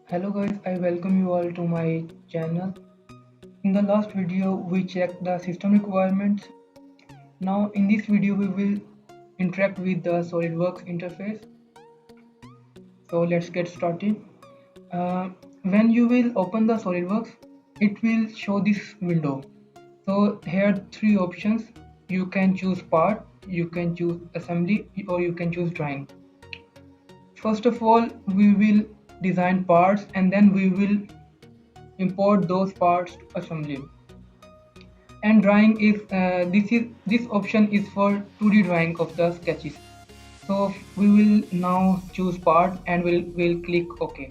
Hello guys, I welcome you all to my channel. In the last video we checked the system requirements. Now in this video we will interact with the SolidWorks interface. So let's get started. When you will open the SolidWorks, it will show this window. So here are three options. You can choose part, you can choose assembly, or you can choose drawing. First of all, we will design parts and then we will import those parts to assembly. And drawing is this option is for 2D drawing of the sketches. So we will now choose part and we'll click OK.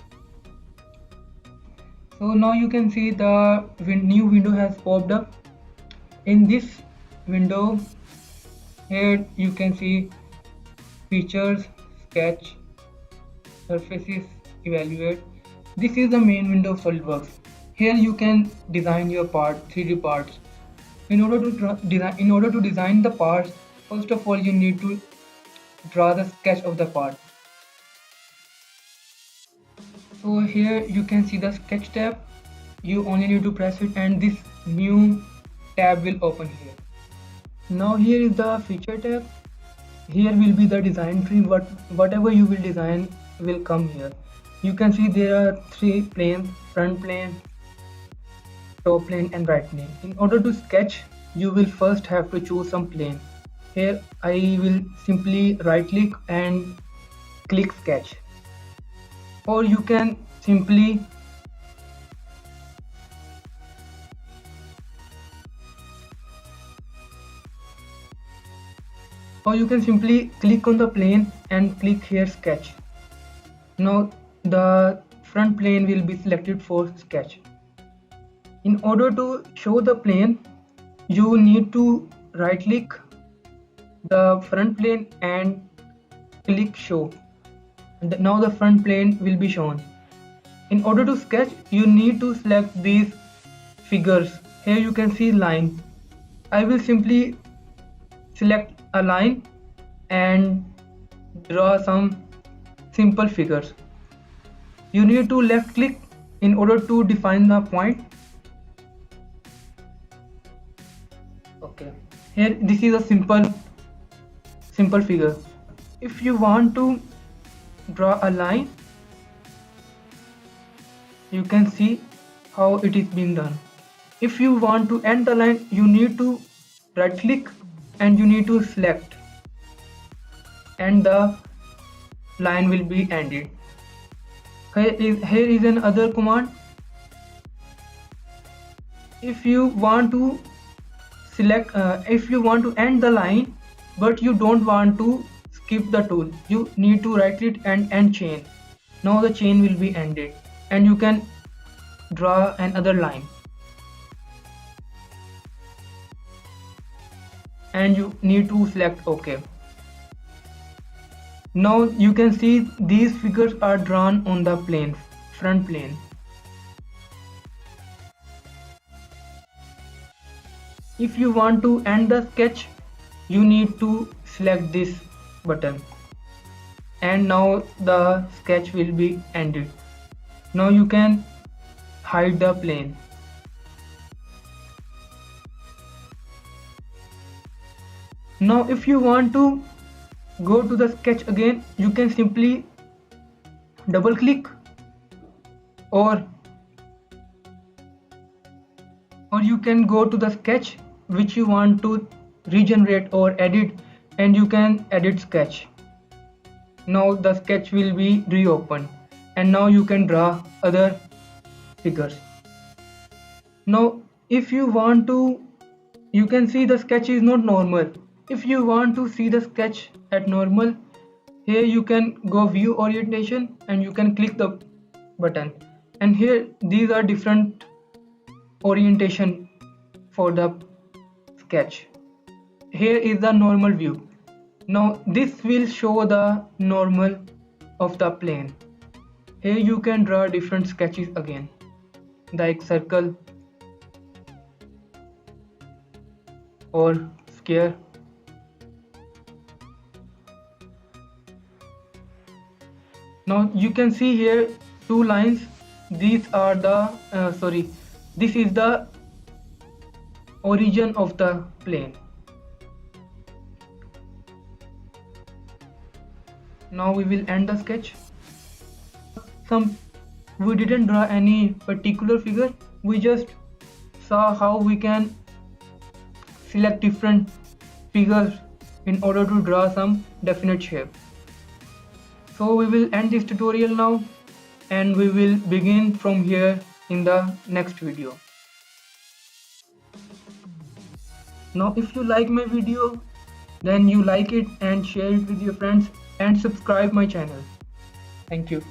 So now you can see the new window has popped up. In this window, here you can see features, sketch, surfaces, evaluate. This is the main window of SolidWorks. Here you can design your part, 3D parts. In order to design the parts, first of all you need to draw the sketch of the part. So here you can see the sketch tab. You only need to press it and this new tab will open here. Now here is the feature tab. Here will be the design tree. Whatever you will design will come here. You can see there are three planes: front plane, top plane and right plane. In order to sketch, you will first have to choose some plane. Here I will simply right click and click sketch, or you can simply click on the plane and click here sketch. Now the front plane will be selected for sketch. In order to show the plane, you need to right click the front plane and click show. And now the front plane will be shown. In order to sketch, you need to select these figures. Here you can see line. I will simply select a line and draw some simple figures. You need to left click in order to define the point. Okay, here this is a simple figure. If you want to draw a line, you can see how it is being done. If you want to end the line, you need to right click and you need to select, and the line will be ended. Here is another command. If you want to end the line but you don't want to skip the tool, you need to right click and end chain. Now the chain will be ended and you can draw another line, and you need to select OK. Now you can see these figures are drawn on the plane, front plane. If you want to end the sketch, you need to select this button, and now the sketch will be ended. Now you can hide the plane. Now if you want to go to the sketch again, you can simply double click, or you can go to the sketch which you want to regenerate or edit, and you can edit sketch. Now the sketch will be reopened and now you can draw other figures. Now if you want to, you can see the sketch is not normal. If you want to see the sketch at normal, here you can go view orientation and you can click the button, and here these are different orientation for the sketch. Here is the normal view. Now this will show the normal of the plane. Here you can draw different sketches again, like circle or square. Now you can see here two lines these are the sorry, this is the origin of the plane. Now we will end the sketch. We didn't draw any particular figure, we just saw how we can select different figures in order to draw some definite shape. So we will end this tutorial now and we will begin from here in the next video. Now if you like my video, then you like it and share it with your friends and subscribe my channel. Thank you.